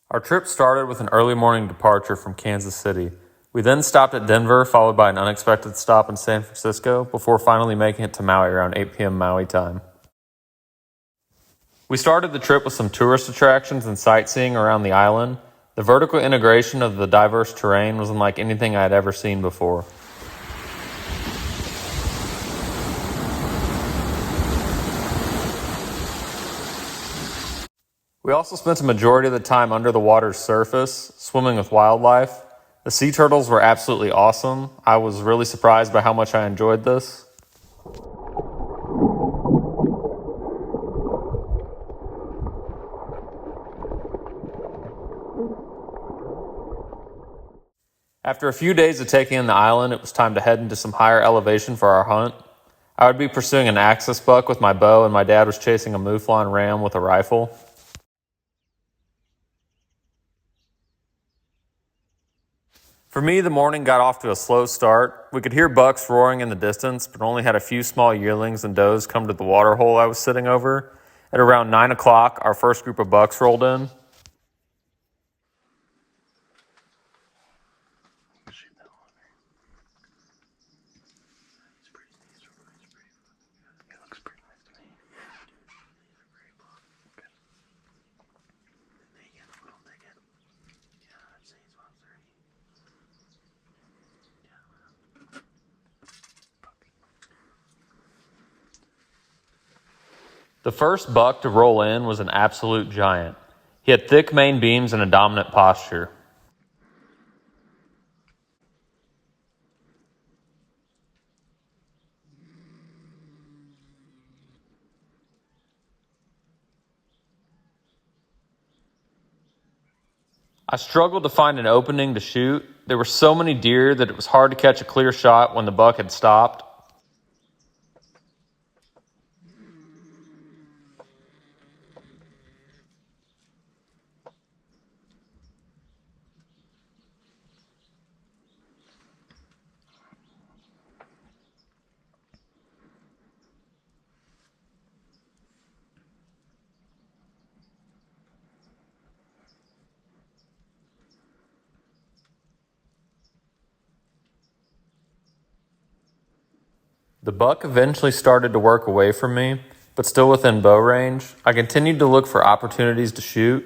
Our trip started with an early morning departure from Kansas City. We then stopped at Denver, followed by an unexpected stop in San Francisco, before finally making it to Maui around 8 p.m. Maui time. We started the trip with some tourist attractions and sightseeing around the island. The vertical integration of the diverse terrain was unlike anything I had ever seen before. We also spent a majority of the time under the water's surface, swimming with wildlife. The sea turtles were absolutely awesome. I was really surprised by how much I enjoyed this. After a few days of taking in the island, it was time to head into some higher elevation for our hunt. I would be pursuing an axis buck with my bow, and my dad was chasing a Mouflon ram with a rifle. For me, the morning got off to a slow start. We could hear bucks roaring in the distance, but only had a few small yearlings and does come to the water hole I was sitting over. At around 9 o'clock, our first group of bucks rolled in. The first buck to roll in was an absolute giant. He had thick main beams and a dominant posture. I struggled to find an opening to shoot. There were so many deer that it was hard to catch a clear shot when the buck had stopped. The buck eventually started to work away from me, but still within bow range. I continued to look for opportunities to shoot.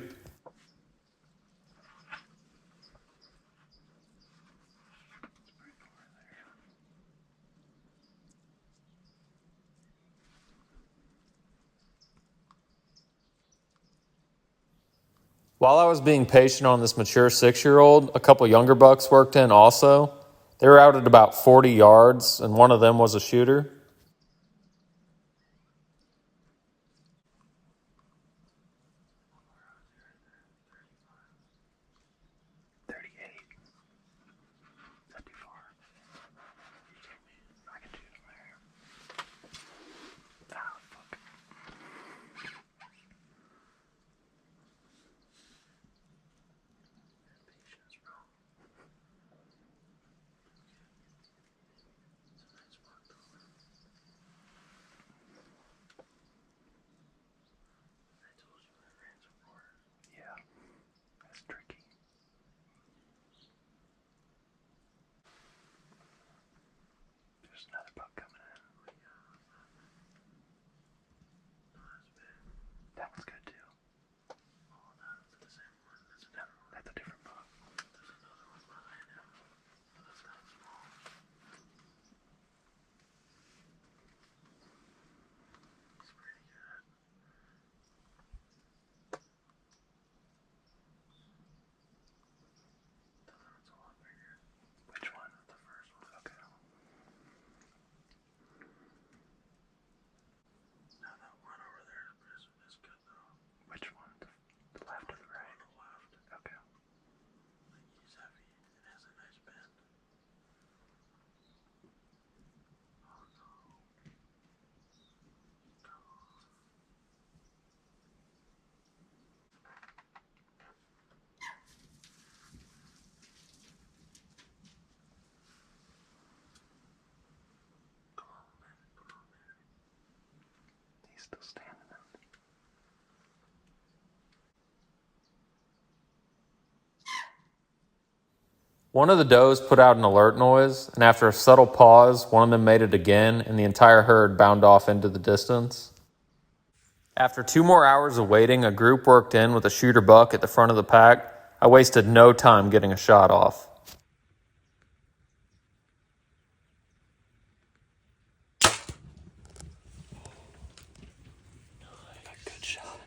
While I was being patient on this mature 6-year-old, a couple younger bucks worked in also. They were out at about 40 yards, and one of them was a shooter. One of the does put out an alert noise, and after a subtle pause, one of them made it again, and the entire herd bounded off into the distance. After 2 more hours of waiting, a group worked in with a shooter buck at the front of the pack. I wasted no time getting a shot off. Good shot.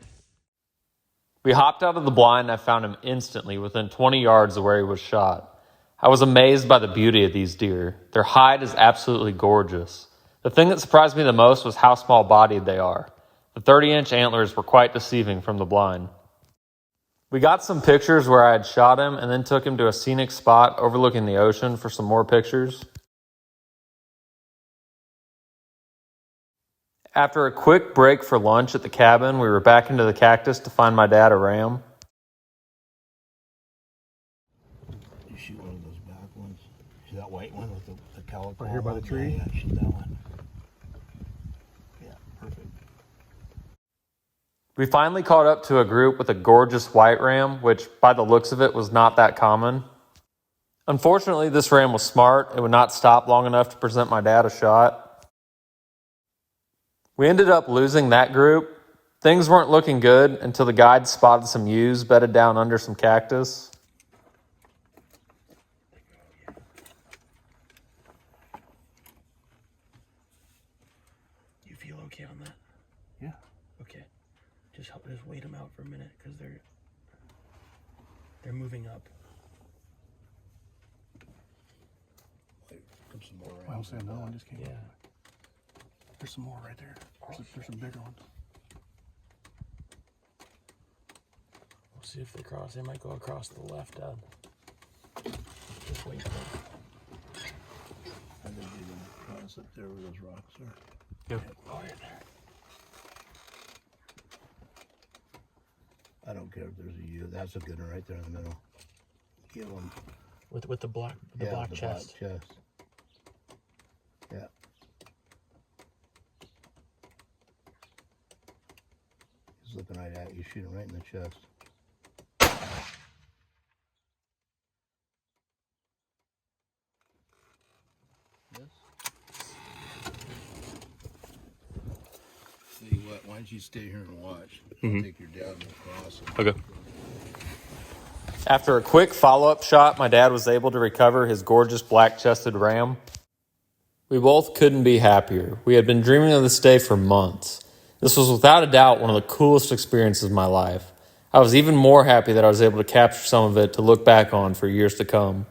We hopped out of the blind, and I found him instantly within 20 yards of where he was shot. I was amazed by the beauty of these deer. Their hide is absolutely gorgeous. The thing that surprised me the most was how small-bodied they are. The 30-inch antlers were quite deceiving from the blind. We got some pictures where I had shot him and then took him to a scenic spot overlooking the ocean for some more pictures. After a quick break for lunch at the cabin, we were back into the cactus to find my dad a ram. You shoot one of those back ones. See that white one with the caliper? Right here by the tree? Yeah, shoot that one. Yeah, perfect. We finally caught up to a group with a gorgeous white ram, which by the looks of it was not that common. Unfortunately, this ram was smart. It would not stop long enough to present my dad a shot. We ended up losing that group. Things weren't looking good until the guide spotted some ewes bedded down under some cactus. You feel okay on that? Yeah. Okay. Just wait them out for a minute because they're moving up. Put some more Well, I'm around. saying another one just came. Yeah. There's some more right there. There's some bigger ones. We'll see if they cross. They might go across to the left, Dad. Just wait for them. I think you're gonna cross up there where those rocks are. Yep. All right. I don't care if there's a ewe. That's a good one right there in the middle. Get one. With the black Yeah, the chest. Black chest. Yeah. He's looking right at you. Shoot him right in the chest. Yes. See what? Why don't you stay here and watch? I'll take your dad and across. Okay. After a quick follow-up shot, my dad was able to recover his gorgeous black-chested ram. We both couldn't be happier. We had been dreaming of this day for months. This was without a doubt one of the coolest experiences of my life. I was even more happy that I was able to capture some of it to look back on for years to come.